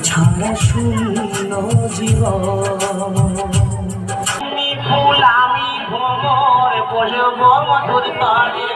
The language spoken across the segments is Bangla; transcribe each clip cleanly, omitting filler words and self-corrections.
ছাড়া শূন্য জীবন। ফুল আমি ভ্রমর বসব মধুর তারে।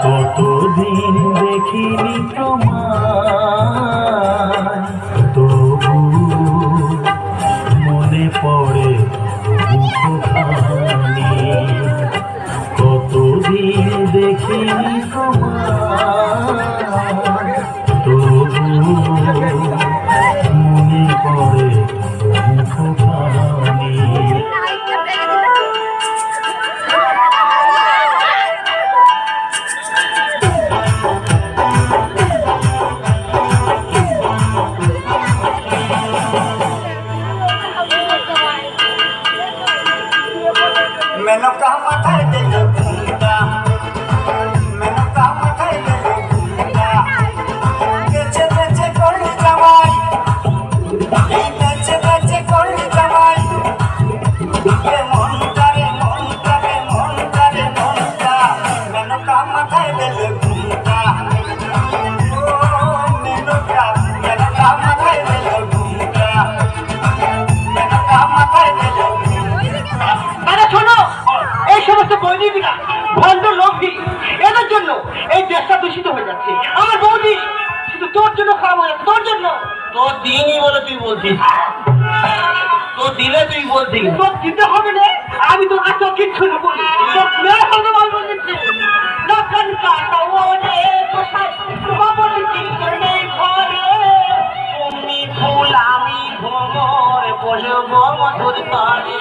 কতদিন দেখিনি তোমায়, তবু মনে পড়ে মুখখানি। কতদিন দেখিনি তোমায়, তবু মনে পড়ে মুখখানি। মেনকা মাথায় দিল ঘুমটা, মেনকা মাথায় দিল ঘুমটা। বেঁচে বেঁচে করলি জামাই, এই বেঁচে বেঁচে করলি জামাই। মনটা রে মনটা রে মনটা রে মনটা, মেনকা মাথায় দিল ঘুমটা। ও মেনকা, মেনকা মাথায় দিল ঘুমটা, মেনকা মাথায় দিল ঘুমটা। আরে শোনো, এই সমস্ত বৈদিকরা ভণ্ড লোভী, এদের জন্য এই দেশটা দূষিত হয়ে যাচ্ছে। আমার বৌদি শুধু তোর জন্য খারাপ হয়ে যাচ্ছে, তোর জন্য। তোর দিনই বলে তুই বলছিস, তোর দিলে তুই বলছিস। তোর দিতে হবে না, আমি তোর কাছে কিচ্ছু নেবো না। ফুল আমি ভ্রমর বসব মধুর তারে।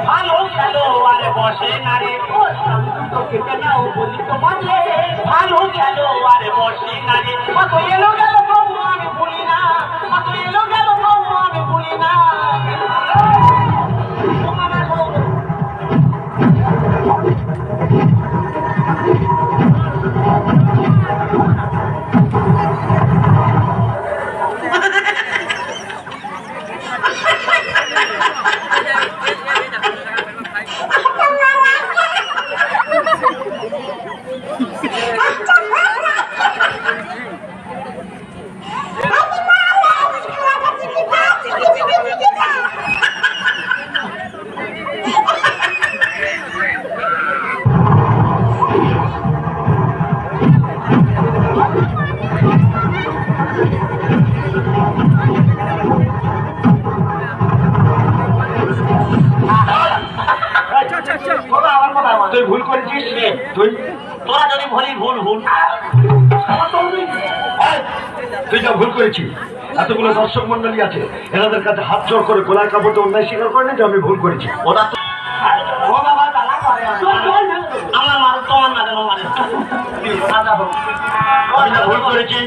ভালো গেল আর বসে না রে, বলি তোমাদের ভালো গেল আর বসে না রে। কত এলো গেল বউ আমি ভুলি না, কত এলো গেল বউ আমি ভুলি না। তুই ভুল করেছিস, তোরা যদি বলি ভুল ভুল, তুই যা ভুল করেছিস। এতগুলো দর্শক মন্ডলী আছে, এনাদের কাছে হাত জোর করে গোলায় কাপড়ে অন্যায় স্বীকার করে যে আমি ভুল করেছি। ওরা তো আমার মানুষ তোমার না কেন আমি যা ভুল করেছি,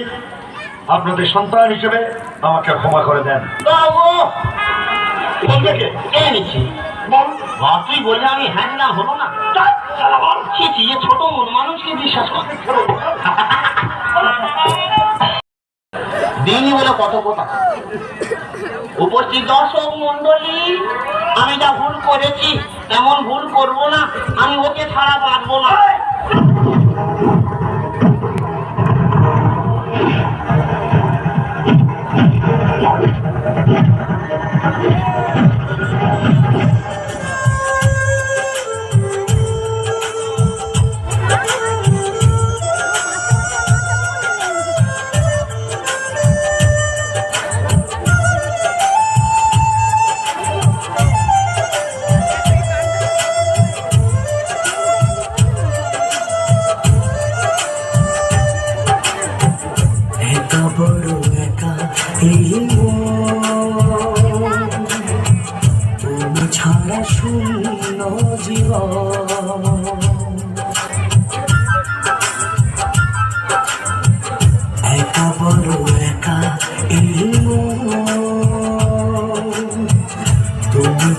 আপনাদের সন্তান হিসেবে আমাকে ক্ষমা করে দেন। নিচ্ছি তুই বললে আমি হ্যাঁ না হলো না। ছোট মন মানুষকে বিশ্বাস করে দিনই বলে কত কথা। উপস্থিত দর্শক মন্ডলী, আমি যা ভুল করেছি এমন ভুল করবো না, আমি ওকে ছাড়া বাঁচবো না।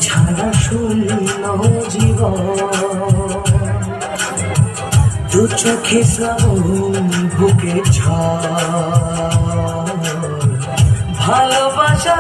ছাড়া শূন্য জীবন, দু চোখে শ্রাবণ বুকে ঝড়, ভালোবাসা